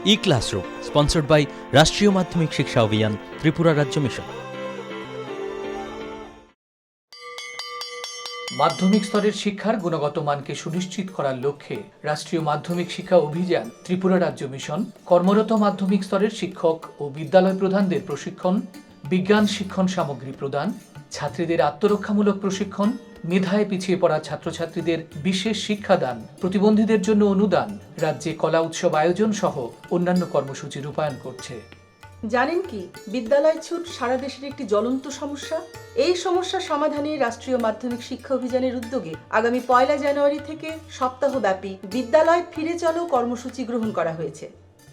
E-Classroom, sponsored by রাষ্ট্রীয় মাধ্যমিক শিক্ষা অভিযান, ত্রিপুরা রাজ্য মিশন। মাধ্যমিক স্তরের শিক্ষার গুণগত মানকে সুনিশ্চিত করার লক্ষ্যে রাষ্ট্রীয় মাধ্যমিক শিক্ষা অভিযান, ত্রিপুরা রাজ্য মিশন কর্মরত মাধ্যমিক স্তরের শিক্ষক ও বিদ্যালয় প্রধানদের প্রশিক্ষণ, বিজ্ঞান শিক্ষণ সামগ্রী প্রদান, ছাত্রীদের আত্মরক্ষামূলক প্রশিক্ষণ, মেধায় পিছিয়ে পড়া ছাত্রছাত্রীদের বিশেষ শিক্ষাদান, প্রতিবন্ধীদের জন্য অনুদান, রাজ্যে কলা উৎসব আয়োজন সহ অন্যান্য কর্মসূচি রূপায়ণ করছে। জানেন কি, বিদ্যালয় ছুট সারা দেশের একটি জ্বলন্ত সমস্যা। এই সমস্যা সমাধানে রাষ্ট্রীয় মাধ্যমিক শিক্ষা অভিযানের উদ্যোগে আগামী 1 জানুয়ারি থেকে সপ্তাহব্যাপী বিদ্যালয় ফিরে চলো কর্মসূচি গ্রহণ করা হয়েছে।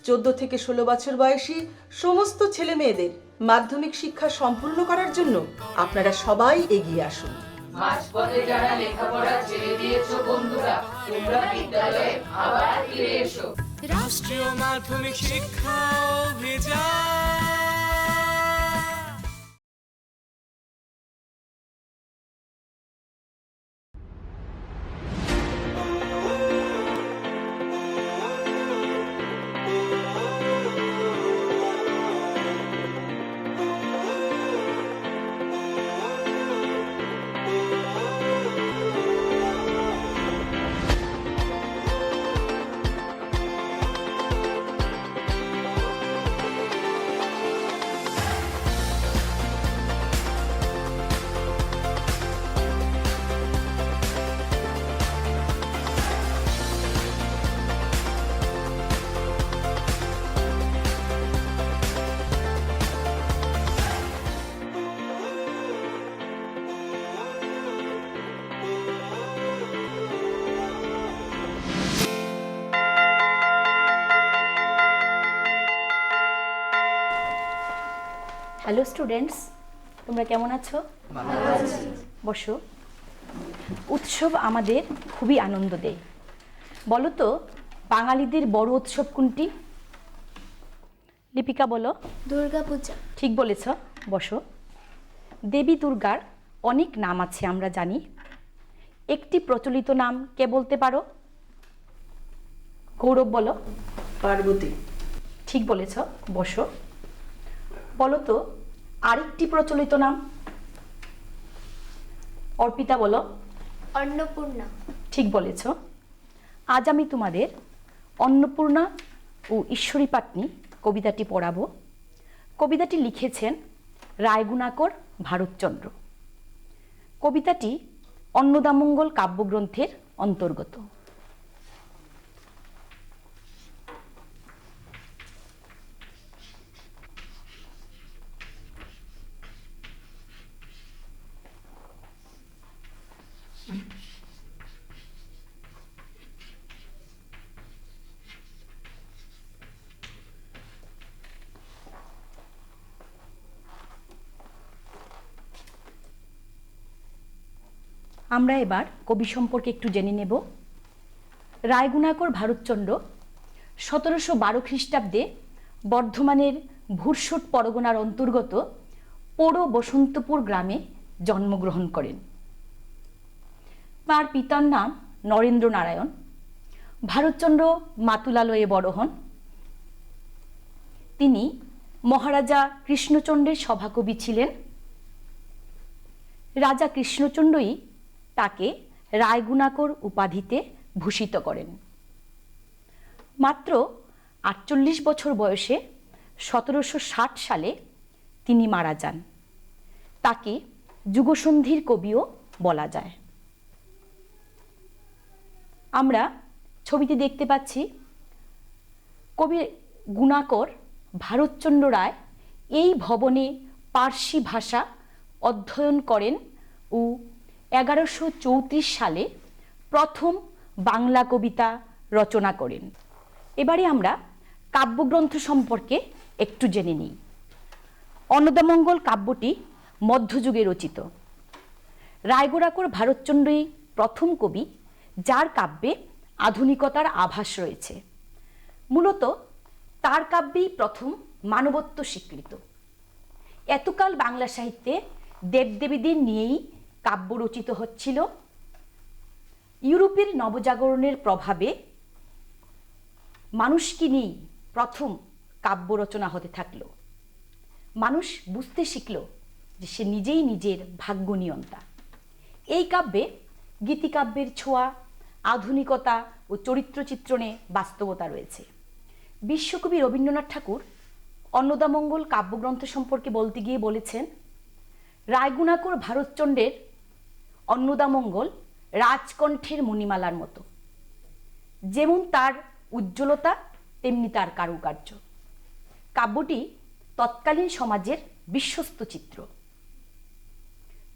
14 থেকে 16 বছর বয়সী সমস্ত ছেলে মেয়েদের মাধ্যমিক শিক্ষা সম্পূর্ণ করার জন্য আপনারা সবাই এগিয়ে আসুন। মাঝপথে যারা লেখাপড়া ছেড়ে দিয়েছো বন্ধুরা, তোমরা বিদ্যালয়ে আবার ফিরে এসো। রাষ্ট্রীয় মাধ্যমিক শিক্ষা অভিযান। হ্যালো স্টুডেন্টস, তোমরা কেমন আছো? বসো। উৎসব আমাদের খুবই আনন্দ দেয়। বলো তো, বাঙালিদের বড় উৎসব কোনটি? লিপিকা বলো। দুর্গাপূজা। ঠিক বলেছ, বসো। দেবী দুর্গার অনেক নাম আছে আমরা জানি। একটি প্রচলিত নাম কে বলতে পারো? গৌরব বলো। পার্বতী। ঠিক বলেছ, বসো। বলো তো আরেকটি প্রচলিত নাম? অর্পিতা বলো। অন্নপূর্ণা। ঠিক বলেছ। আজ আমি তোমাদের অন্নপূর্ণা ও ঈশ্বরী পাটনি কবিতাটি পড়াবো। কবিতাটি লিখেছেন রায়গুণাকর ভারতচন্দ্র। কবিতাটি অন্নদামঙ্গল কাব্যগ্রন্থের অন্তর্গত। আমরা এবার কবি সম্পর্কে একটু জেনে নেব। রায়গুণাকর ভারতচন্দ্র 1712 খ্রিস্টাব্দে বর্ধমানের ভুরসুট পরগনার অন্তর্গত পোড়ো বসন্তপুর গ্রামে জন্মগ্রহণ করেন। তার পিতার নাম নরেন্দ্র নারায়ণ। ভারতচন্দ্র মাতুলালয়ে বড় হন। তিনি মহারাজা কৃষ্ণচন্দ্রের সভাকবি ছিলেন। রাজা কৃষ্ণচন্দ্রই তাকে রায়গুণাকর উপাধিতে ভূষিত করেন। মাত্র 48 বছর বয়সে 1760 সালে তিনি মারা যান। তাকে যুগসন্ধির কবিও বলা যায়। আমরা ছবিতে দেখতে পাচ্ছি কবি গুণাকর ভারতচন্দ্র রায় এই ভবনে পার্সি ভাষা অধ্যয়ন করেন ও 1134 সালে প্রথম বাংলা কবিতা রচনা করেন। এবারে আমরা কাব্যগ্রন্থ সম্পর্কে একটু জেনে নিই। অন্নদামঙ্গল কাব্যটি মধ্যযুগে রচিত। রায়গুণাকর ভারতচন্দ্রই প্রথম কবি যার কাব্যে আধুনিকতার আভাস রয়েছে। মূলত তার কাব্যেই প্রথম মানবত্ব স্বীকৃত। এতকাল বাংলা সাহিত্যে দেবদেবীদের নিয়েই কাব্য রচিত হচ্ছিল। ইউরোপের নবজাগরণের প্রভাবে মানুষকে নিয়েই প্রথম কাব্য রচনা হতে থাকলো। মানুষ বুঝতে শিখল যে সে নিজেই নিজের ভাগ্য নিয়ন্তা। এই কাব্যে গীতিকাব্যের ছোঁয়া, আধুনিকতা ও চরিত্র চিত্রণে বাস্তবতা রয়েছে। বিশ্বকবি রবীন্দ্রনাথ ঠাকুর অন্নদামঙ্গল কাব্যগ্রন্থ সম্পর্কে বলতে গিয়ে বলেছেন, রায়গুণাকর ভারতচন্দ্রের অন্নদামঙ্গল রাজকণ্ঠের মণিমালার মতো, যেমন তার উজ্জ্বলতা তেমনি তার কারুকার্য। কাব্যটি তৎকালীন সমাজের বিশ্বস্ত চিত্র।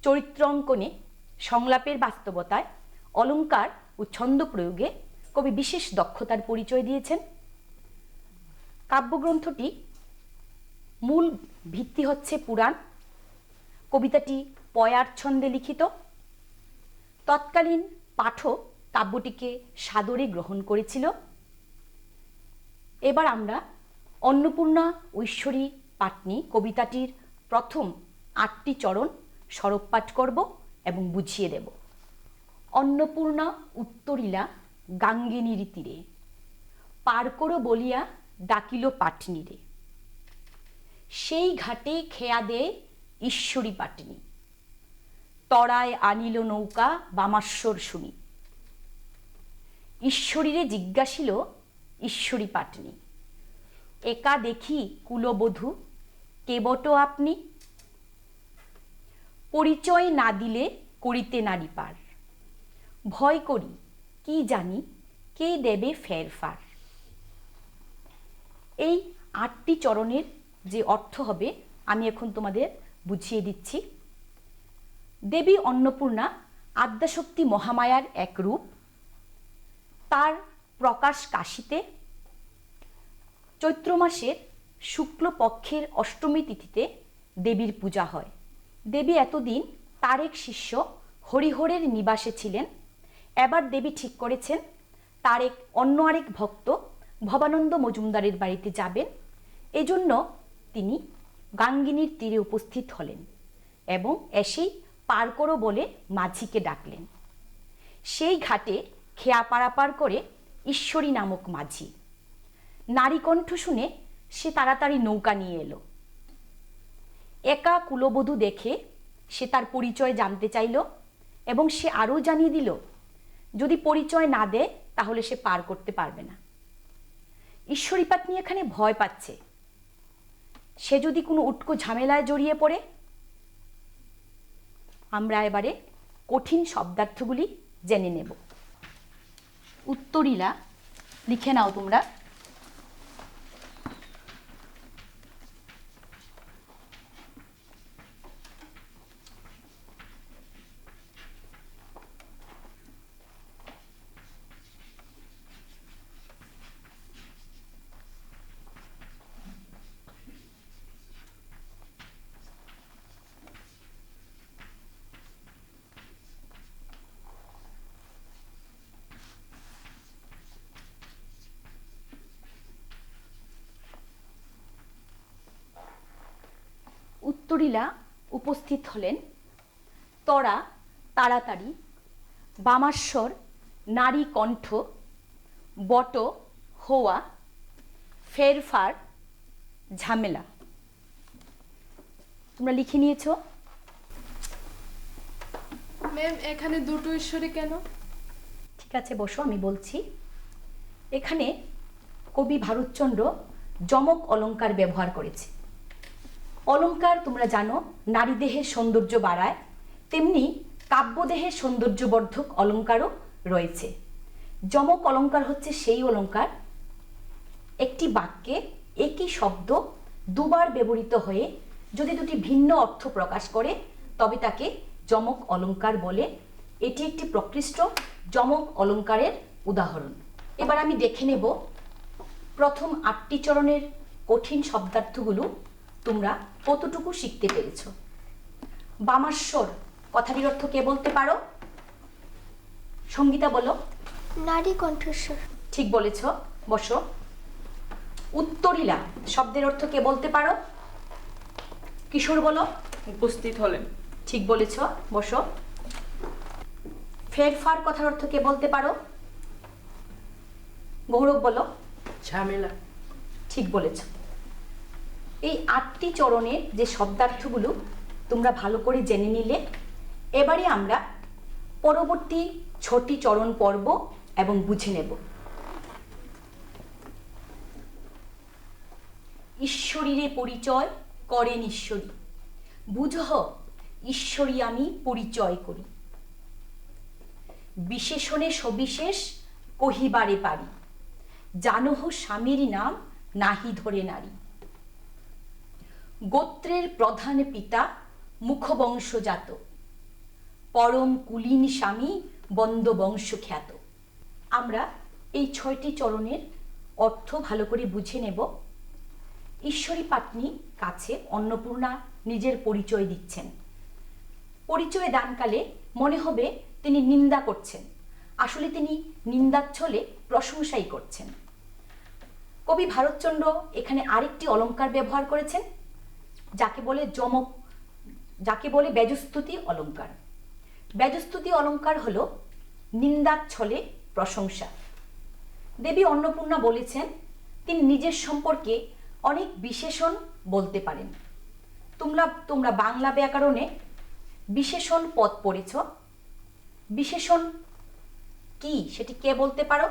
চরিত্র অঙ্কনে, সংলাপের বাস্তবতায়, অলঙ্কার ও ছন্দ প্রয়োগে কবি বিশেষ দক্ষতার পরিচয় দিয়েছেন। কাব্যগ্রন্থটি মূল ভিত্তি হচ্ছে পুরাণ। কবিতাটি পয়ার ছন্দে লিখিত। তৎকালীন পাঠক কাব্যটিকে সাদরে গ্রহণ করেছিল। এবার আমরা অন্নপূর্ণা ঐশ্বরী পাটনি কবিতাটির প্রথম 8টি চরণ সরব পাঠ করব এবং বুঝিয়ে দেব। অন্নপূর্ণা উত্তরিলা গাঙ্গিনীর তীরে, পার করো বলিয়া ডাকিল পাটনিরে, সেই ঘাটে খেয়া দে ঈশ্বরী পাটনি, তরায় আনিল নৌকা বামাশ্বর শুনি, ঈশ্বরীরে জিজ্ঞাসিল ঈশ্বরী পাটনি, একা দেখি কুলবধূ কেবট আপনি, পরিচয় না দিলে করিতে নারী পার, ভয় করি কি জানি কে দেবে ফেরফার। এই 8টি চরণের যে অর্থ হবে আমি এখন তোমাদের বুঝিয়ে দিচ্ছি। দেবী অন্নপূর্ণা আদ্যাশক্তি মহামায়ার এক রূপ। তার প্রকাশ কাশীতে। চৈত্র মাসের শুক্লপক্ষের অষ্টমী তিথিতে দেবীর পূজা হয়। দেবী এতদিন তার এক শিষ্য হরিহরের নিবাসে ছিলেন। এবার দেবী ঠিক করেছেন তার অন্য আরেক ভক্ত ভবানন্দ মজুমদারের বাড়িতে যাবেন। এজন্য তিনি গাঙ্গিনীর তীরে উপস্থিত হলেন এবং এসেই পার করো বলে মাঝিকে ডাকলেন। সেই ঘাটে খেয়া পারাপার করে ঈশ্বরী নামক মাঝি। নারী কণ্ঠ শুনে সে তাড়াতাড়ি নৌকা নিয়ে এলো। একা কুলবধূ দেখে সে তার পরিচয় জানতে চাইল এবং সে আরও জানিয়ে দিল যদি পরিচয় না দেয় তাহলে সে পার করতে পারবে না। ঈশ্বরী পাটনি এখানে ভয় পাচ্ছে, সে যদি কোনো উটকো ঝামেলায় জড়িয়ে পড়ে। আমরা এবারে কঠিন শব্দার্থগুলি জেনে নেব। উত্তরিলা লিখে নাও তোমরা। উত্তরিলা উপস্থিত হলেন। তরা তাড়াতাড়ি, বামাশ্বর নারী কণ্ঠ, বট হওয়া, ফেরফার ঝামেলা। তোমরা লিখে নিয়েছো? ম্যাম এখানে দুটো ঈশ্বরী কেন? ঠিক আছে, বসো, আমি বলছি। এখানে কবি ভারতচন্দ্র যমক অলঙ্কার ব্যবহার করেছে। অলঙ্কার তোমরা জানো নারী দেহের সৌন্দর্য বাড়ায়, তেমনি কাব্যদেহের সৌন্দর্যবর্ধক অলঙ্কারও রয়েছে। যমক অলঙ্কার হচ্ছে সেই অলঙ্কার একটি বাক্যে একই শব্দ দুবার ব্যবহৃত হয়ে যদি দুটি ভিন্ন অর্থ প্রকাশ করে তবে তাকে যমক অলঙ্কার বলে। এটি একটি প্রকৃষ্ট যমক অলঙ্কারের উদাহরণ। এবার আমি দেখে নেব প্রথম 8টি চরণের কঠিন শব্দার্থগুলো তোমরা কতটুকু শিখতে পেরেছ। বামাশ্বর কথাটির অর্থ কে বলতে পারো? সঙ্গীতা বলো। নারী কণ্ঠস্বর। ঠিক বলেছ, বসো। উত্তরিলা শব্দের অর্থ কে বলতে পারো? কিশোর বলো। উপস্থিত হলেন। ঠিক বলেছ, বসো। ফেরফার কথার অর্থ কে বলতে পারো? গৌরব বলো। ঝামেলা। ঠিক বলেছ। এই 8টি চরণের যে শব্দার্থগুলো তোমরা ভালো করে জেনে নিলে, এবারে আমরা পরবর্তী 6টি চরণ পর্ব এবং বুঝে নেব। ঈশ্বরীরে পরিচয় করেন ঈশ্বরী, বুঝহ ঈশ্বরী আমি পরিচয় করি। বিশেষণে সবিশেষ কহিবারে পারি, জানহ স্বামীর নাম নাহি ধরে নারী। গোত্রের প্রধান পিতা মুখবংশজাত, পরম কুলীন স্বামী বন্দবংশ খ্যাত। আমরা এই 6টি চরণের অর্থ ভালো করে বুঝে নেব। ঈশ্বরী পাটনি কাছে অন্নপূর্ণা নিজের পরিচয় দিচ্ছেন। পরিচয় দানকালে মনে হবে তিনি নিন্দা করছেন, আসলে তিনি নিন্দাচ্ছলে প্রশংসাই করছেন। কবি ভারতচন্দ্র এখানে আরেকটি অলংকার ব্যবহার করেছেন, যাকে বলে বেজস্তুতি অলংকার। বেজস্তুতি অলংকার হলো নিন্দাচ্ছলে প্রশংসা। দেবী অন্নপূর্ণা বলেছেন তিনি নিজের সম্পর্কে অনেক বিশেষণ বলতে পারেন। তোমরা বাংলা ব্যাকরণে বিশেষণ পদ পড়েছ। বিশেষণ কি সেটি কে বলতে পারো?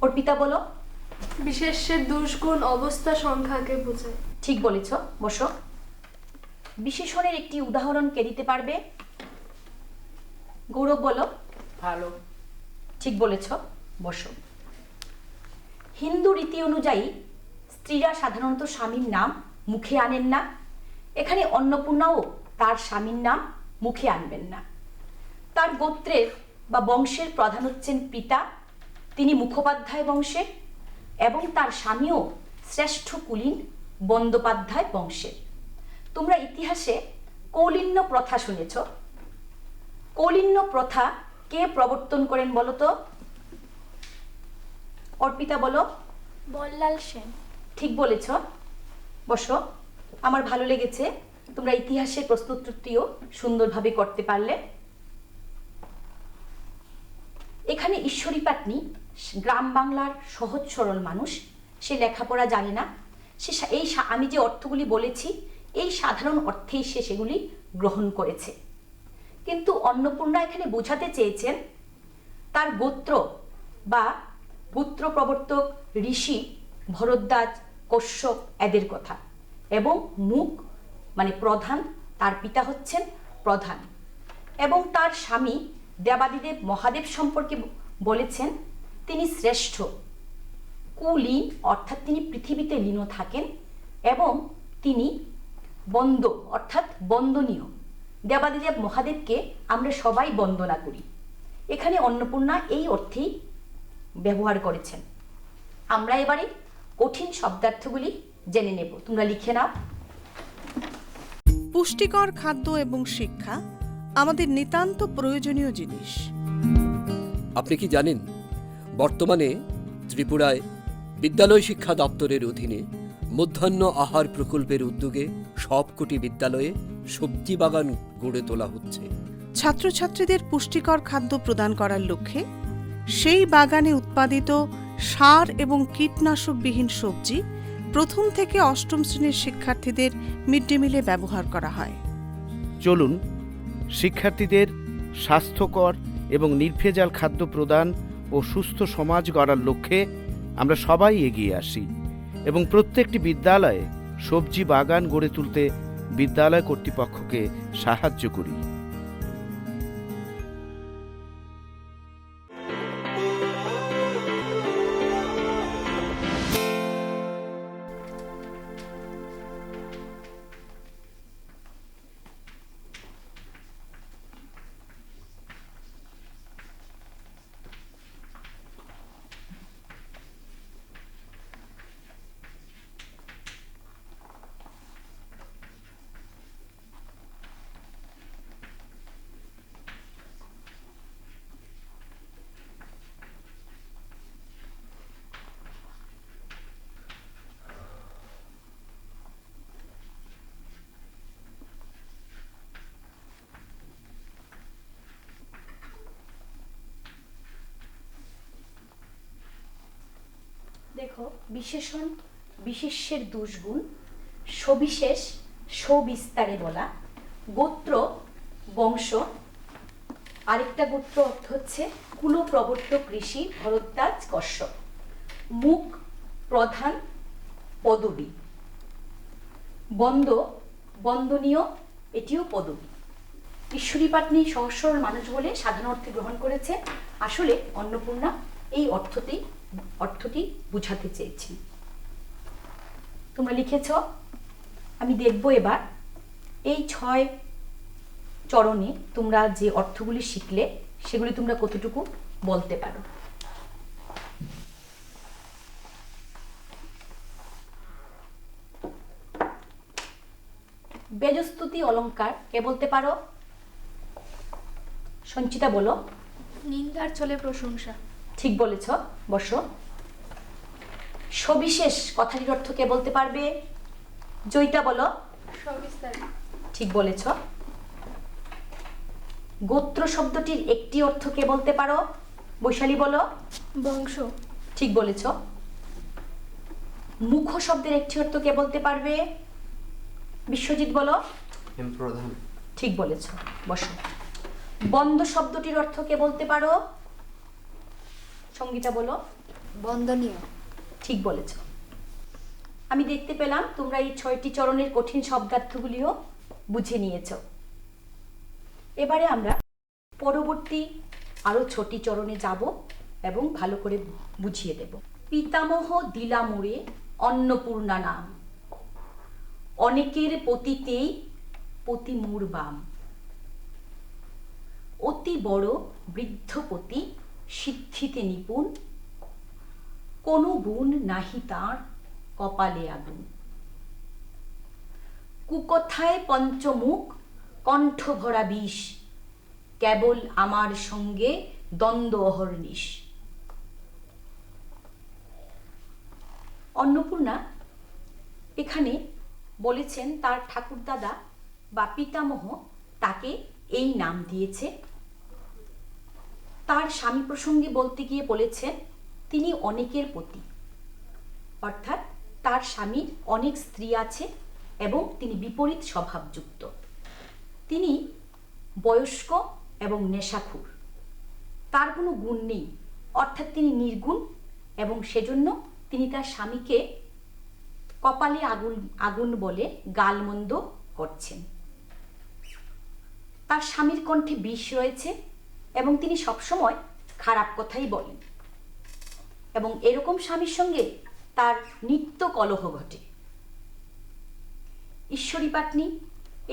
অর্পিতা বলো। বিশেষ্যের দুষ্গুণ অবস্থা সংখ্যাকে বোঝায়। ঠিক বলেছ, বসো। বিশেষণের একটি উদাহরণ কে দিতে পারবে? গৌরব বলো। ভালো। ঠিক বলেছ, বসো। হিন্দু রীতি অনুযায়ী স্ত্রীরা সাধারণত স্বামীর নাম মুখে আনেন না। এখানে অন্নপূর্ণাও তার স্বামীর নাম মুখে আনবেন না। তার গোত্রের বা বংশের প্রধান হচ্ছেন পিতা, তিনি মুখোপাধ্যায় বংশের, এবং তার স্বামীও শ্রেষ্ঠ কুলীন বন্দ্যোপাধ্যায় বংশের। তোমরা ইতিহাসে কৌলিন্য প্রথা শুনেছ। কৌলিন্য প্রথা কে প্রবর্তন করেন বলো তো? অর্পিতা বলো। বল্লাল সেন। ঠিক বলেছ, বসো। আমার ভালো লেগেছে, তোমরা ইতিহাসের প্রশ্নোত্তরটিও সুন্দরভাবে করতে পারলে। এখানে ঈশ্বরী পাটনি গ্রাম বাংলার সহজ সরল মানুষ, সে লেখাপড়া জানে না। আমি যে অর্থগুলি বলেছি এই সাধারণ অর্থেই সে সেগুলি গ্রহণ করেছে। কিন্তু অন্নপূর্ণা এখানে বোঝাতে চেয়েছেন তার গোত্র বা গোত্র প্রবর্তক ঋষি ভরদ্বাজ, কশ্যপ এদের কথা, এবং মুখ মানে প্রধান, তার পিতা হচ্ছেন প্রধান, এবং তার স্বামী দেবাদিদেব মহাদেব সম্পর্কে বলেছেন তিনি শ্রেষ্ঠ কুলীন, অর্থাৎ তিনি পৃথিবীতে লীন থাকেন, এবং তিনি বন্দ অর্থাৎ বন্দনীয়। দেবাদিদেব মহাদেবকে আমরা সবাই বন্দনা করি। এখানে অন্নপূর্ণা এই অর্থেই ব্যবহার করেছেন। আমরা এবারে কঠিন শব্দার্থগুলি জেনে নেব, তোমরা লিখে নাও। পুষ্টিকর খাদ্য এবং শিক্ষা আমাদের নিতান্ত প্রয়োজনীয় জিনিস। আপনি কি জানেন বর্তমানে ত্রিপুরায় বিদ্যালয় শিক্ষা দপ্তরের অধীনে মধ্যাহ্ন আহার প্রকল্পের উদ্যোগে সবকটি বিদ্যালয়ে সবজি বাগান গড়ে তোলা হচ্ছে। ছাত্রছাত্রীদের পুষ্টিকর খাদ্য প্রদান করার লক্ষ্যে সেই বাগানে উৎপাদিত সার এবং কীটনাশকবিহীন সবজি প্রথম থেকে অষ্টম শ্রেণীর শিক্ষার্থীদের মিড ডে মিলে ব্যবহার করা হয়। চলুন শিক্ষার্থীদের স্বাস্থ্যকর এবং নির্ভেজাল খাদ্য প্রদান ও সুস্থ সমাজ গড়ার লক্ষ্যে আমরা সবাই এগিয়ে আসি এবং প্রত্যেকটি বিদ্যালয়ে সবজি বাগান গড়ে তুলতে বিদ্যালয় কর্তৃপক্ষকে সাহায্য করি। দেখো, বিশেষণ বিশেষ্যের দুষ্গুণ, সবিশেষ সবিস্তারে বলা, গোত্র বংশ, আরেকটা গোত্র অর্থ হচ্ছে কুলপ্রবর্তক ঋষি ভরদ্বাজ কশ্যপ, মুখ প্রধান পদবী, বন্দ বন্দনীয়, এটিও পদবী। ঈশ্বরী পাটনি সহজ সরল মানুষ বলে সাধারণ অর্থে গ্রহণ করেছে। আসলে অন্নপূর্ণা এই অর্থটি বুঝাতে চেয়েছি। তোমরা লিখেছ, আমি দেখব এবার এই 6 চরণে তোমরা যে অর্থগুলি শিখলে সেগুলি তোমরা কতটুকু বলতে পারো। বেজস্তুতি অলঙ্কার কে বলতে পারো? সঞ্চিতা বলো। নিন্দার চলে প্রশংসা। ঠিক বলেছ, বসো। সবিশেষ কথাটির অর্থ কে বলতে পারবে? জয়িতা বলো। সবিস্তারে। ঠিক বলেছ। গোত্র শব্দটির একটি অর্থ কে বলতে পারো? বৈশালী বলো। বংশ। ঠিক বলেছ। মুখ শব্দের একটি অর্থ কে বলতে পারবে? বিশ্বজিৎ বলো। প্রধান। ঠিক বলেছ, বসো। বন্দ শব্দটির অর্থ কে বলতে পারো? সঙ্গীতা বলো। বন্দনীয়। ঠিক বলেছ। আমি দেখতে পেলাম তোমরা এই 6টি চরণের কঠিন শব্দার্থগুলিও বুঝে নিয়েছ। এবারে আমরা পরবর্তী আরো 6টি চরণে যাব এবং ভালো করে বুঝিয়ে দেব। পিতামহ দিলা মোরে অন্নপূর্ণা নাম, অনেকের পতিতেই পতি মোর বাম, অতি বড় বৃদ্ধপতি সিদ্ধিতে নিপুণ, কোনো গুণ নাহি তার কপালে আগুন, কুকথায় পঞ্চমুখ কণ্ঠ ভরা বিষ, কেবল আমার সঙ্গে দ্বন্দ্ব অহর্নিশ। অন্নপূর্ণা এখানে বলেছেন তার ঠাকুরদাদা বা পিতামহ তাকে এই নাম দিয়েছে। তার স্বামী প্রসঙ্গে বলতে গিয়ে বলেছেন তিনি অনেকের পতি, অর্থাৎ তার স্বামীর অনেক স্ত্রী আছে এবং তিনি বিপরীত স্বভাবযুক্ত। তিনি বয়স্ক এবং নেশাখোর, তার কোনো গুণ নেই, অর্থাৎ তিনি নির্গুণ, এবং সেজন্য তিনি তার স্বামীকে কপালে আগুন বলে গালমন্দ করছেন। তার স্বামীর কণ্ঠে বিষ রয়েছে এবং তিনি সবসময় খারাপ কথাই বলেন, এবং এরকম স্বামীর সঙ্গে তার নিত্য কলহ ঘটে। ঈশ্বরী পাটনি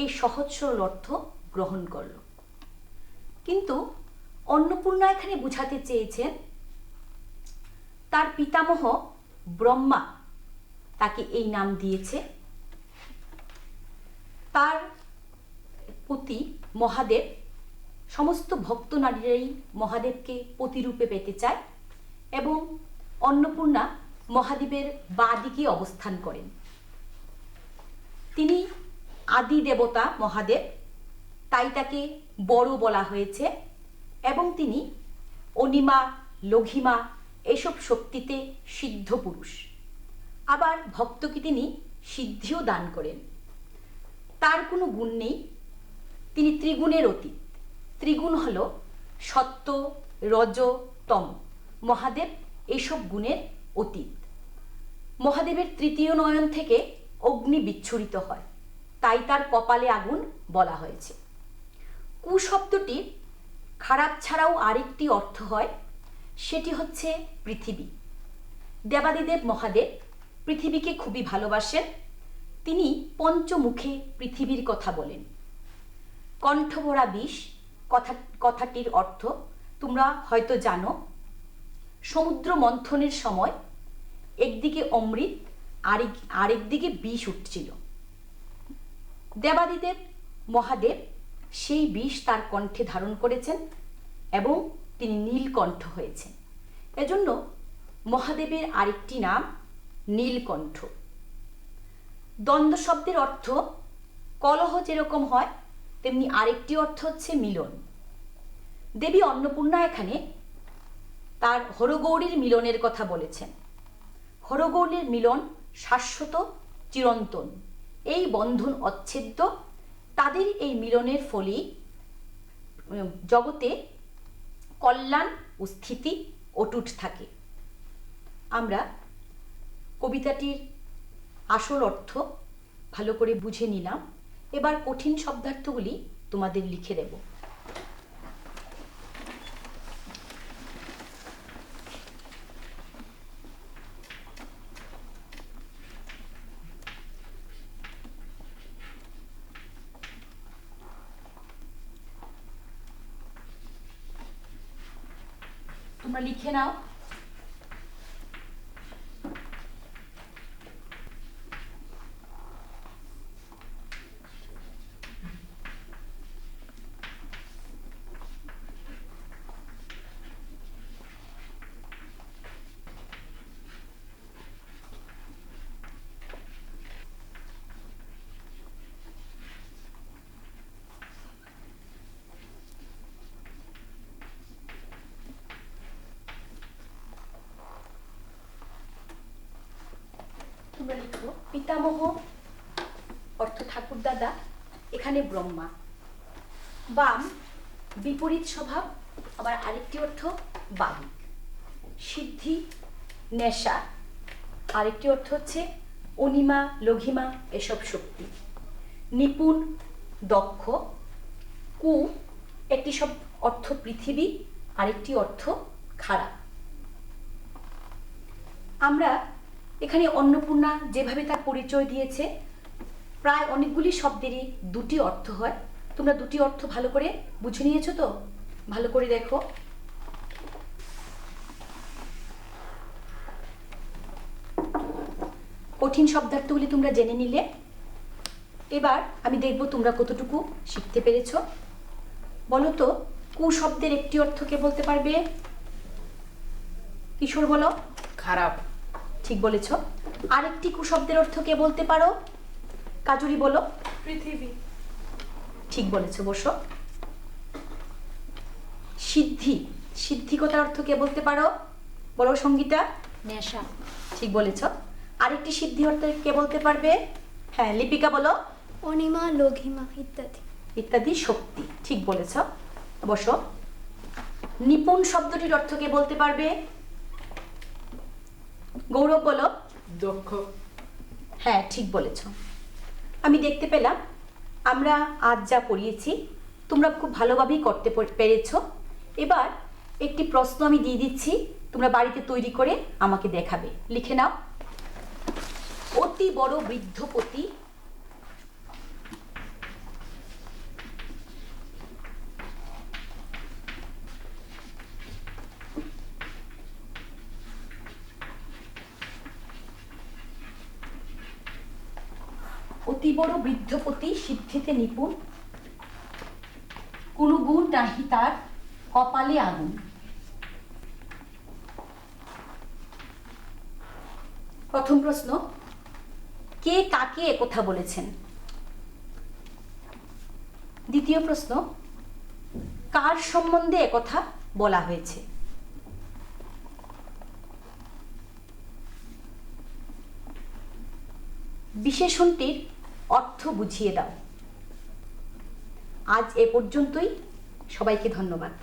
এই সহজ সরল অর্থ গ্রহণ করল, কিন্তু অন্নপূর্ণা এখানে বুঝাতে চেয়েছেন তার পিতামহ ব্রহ্মা তাকে এই নাম দিয়েছে। তার পতি মহাদেব, সমস্ত ভক্ত নারীরাই মহাদেবকে পতিরূপে পেতে চায় এবং অন্নপূর্ণা মহাদেবের বাঁ দিকে অবস্থান করেন। তিনি আদি দেবতা মহাদেব, তাই তাকে বড় বলা হয়েছে, এবং তিনি অনিমা লঘিমা এসব শক্তিতে সিদ্ধ পুরুষ। আবার ভক্তকে তিনি সিদ্ধিও দান করেন। তার কোনো গুণ নেই, তিনি ত্রিগুণের অতীত। ত্রিগুণ হল সত্য, রজ, তম। মহাদেব এইসব গুণের অতীত। মহাদেবের তৃতীয় নয়ন থেকে অগ্নি বিচ্ছুরিত হয়, তাই তার কপালে আগুন বলা হয়েছে। কুশব্দটির খারাপ ছাড়াও আরেকটি অর্থ হয়, সেটি হচ্ছে পৃথিবী। দেবাদিদেব মহাদেব পৃথিবীকে খুবই ভালোবাসেন। তিনি পঞ্চমুখে পৃথিবীর কথা বলেন। কণ্ঠভরা বিষ কথাটির অর্থ তোমরা হয়তো জানো। সমুদ্র মন্থনের সময় একদিকে অমৃত আরেকদিকে বিষ উঠছিল। দেবাদিদেব মহাদেব সেই বিষ তার কণ্ঠে ধারণ করেছেন এবং তিনি নীলকণ্ঠ হয়েছেন। এজন্য মহাদেবের আরেকটি নাম নীলকণ্ঠ। দ্বন্দ্ব শব্দের অর্থ কলহ যেরকম হয়, তেমনি আরেকটি অর্থ হচ্ছে মিলন। দেবী অন্নপূর্ণা এখানে তার হরগৌরীর মিলনের কথা বলেছেন। হরগৌলের মিলন শাশ্বত চিরন্তন, এই বন্ধন অচ্ছেদ্য। তাদের এই মিলনের ফলেই জগতে কল্যাণ ও স্থিতি অটুট থাকে। আমরা কবিতাটির আসল অর্থ ভালো করে বুঝে নিলাম। এবার কঠিন শব্দার্থগুলি তোমাদের লিখে দেব। তোমরা লিখে নাও। তোমরা লিখো পিতামহ অর্থ ঠাকুর দাদা, এখানে ব্রহ্মা। বাম বিপরীত স্বভাব, আবার আরেকটি অর্থ বাদিক। সিদ্ধি নেশা, আরেকটি অর্থ হচ্ছে অনিমা লঘিমা এসব শক্তি। নিপুণ দক্ষ। কু একটি সব অর্থ পৃথিবী, আরেকটি অর্থ খারাপ। আমরা এখানে অন্নপূর্ণা যেভাবে তার পরিচয় দিয়েছে, প্রায় অনেকগুলি শব্দেরই দুটি অর্থ হয়। তোমরা দুটি অর্থ ভালো করে বুঝে নিয়েছো তো? ভালো করে দেখো। কঠিন শব্দার্থগুলি তোমরা জেনে নিলে। এবার আমি দেখব তোমরা কতটুকু শিখতে পেরেছো। বলো তো, কু শব্দের একটি অর্থ কে বলতে পারবে? কিশোর বলো। খারাপ। ঠিক বলেছ। আরেকটি কু শব্দের অর্থ কে বলতে পারো? কাজুরি বলো। পৃথিবী। ঠিক বলেছ, বসো। সিদ্ধি, সিদ্ধিকতার অর্থ কে বলতে পারো? বলো সঙ্গীতা। নেশা। ঠিক বলেছ। আরেকটি সিদ্ধি অর্থ কে বলতে পারবে? হ্যাঁ, লিপিকা বলো। অনিমা লঘিমা ইত্যাদি। ইত্যাদি শক্তি। ঠিক বলেছ, বসো। নিপুণ শব্দটির অর্থ কে বলতে পারবে? গৌরব বলো। দক্ষ। হ্যাঁ, ঠিক বলেছ। আমি দেখতে পেলাম আমরা আজ যা পড়িয়েছি তোমরা খুব ভালোভাবেই করতে পেরেছ। এবার একটি প্রশ্ন আমি দিয়ে দিচ্ছি, তোমরা বাড়িতে তৈরি করে আমাকে দেখাবে। লিখে নাও। অতি বড় বৃদ্ধপতি অতি বড় বৃদ্ধপতি সিদ্ধিতে নিপুণ, কোনো গুণ নাহি তার কপালে আগুন। প্রথম প্রশ্ন, কে কাকে একথা বলেছেন? দ্বিতীয় প্রশ্ন, কার সম্বন্ধে একথা বলা হয়েছে? বিশেষণটির অর্থ বুঝিয়ে দাও। আজ এ পর্যন্তই। সবাইকে ধন্যবাদ।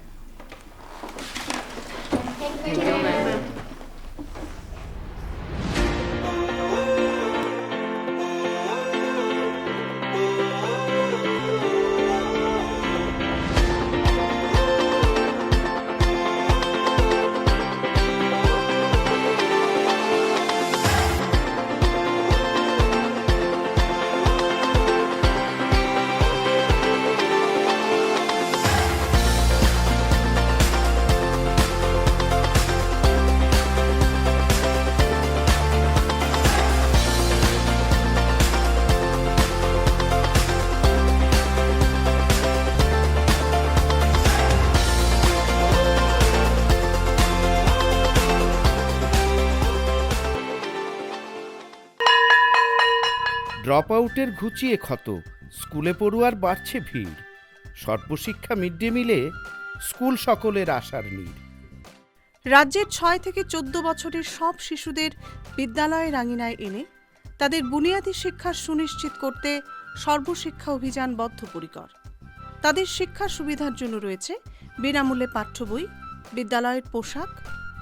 ড্রপ আউটের ঘুচিয়ে ক্ষত, স্কুলে পড়ুয়ার বাড়ছে ভিড়। সর্বশিক্ষা মিড ডে মিলে স্কুল সকলের আশার নীড়। রাজ্যের 6 থেকে 14 বছরের সব শিশুদের বিদ্যালয়ের আঙিনায় এনে তাদের বুনিয়াদী শিক্ষা সুনিশ্চিত করতে সর্বশিক্ষা অভিযান বদ্ধপরিকর। তাদের শিক্ষার সুবিধার জন্য রয়েছে বিনামূল্যে পাঠ্য বই, বিদ্যালয়ের পোশাক,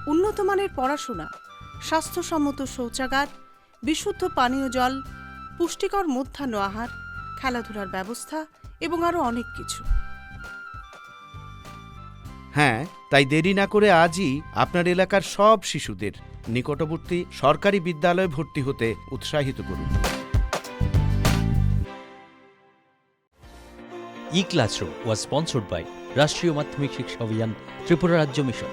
উন্নত মানের পড়াশোনা, স্বাস্থ্যসম্মত শৌচাগার, বিশুদ্ধ পানীয় জল, পুষ্টিকর মধ্যাহ্ন আহার, খেলাধুলার ব্যবস্থা এবং আরও অনেক কিছু। হ্যাঁ, তাই দেরি না করে আজই আপনার এলাকার সব শিশুদের নিকটবর্তী সরকারি বিদ্যালয়ে ভর্তি হতে উৎসাহিত করুন। E-Classroom was sponsored by রাষ্ট্রীয় মাধ্যমিক শিক্ষা অভিযান, ত্রিপুরা রাজ্য মিশন।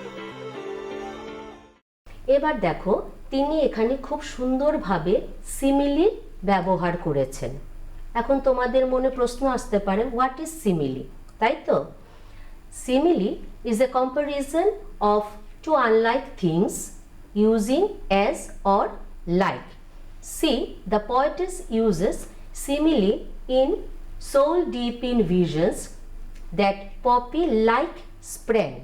এবার দেখো, তিনি এখানে খুব সুন্দরভাবে সিমিলির ব্যবহার করেছেন। এখন তোমাদের মনে প্রশ্ন আসতে পারে, হোয়াট ইজ সিমিলি, তাই তো? Simile is a comparison of two unlike things using as or like. See, the poetess uses simile in soul deep in visions that poppy like sprang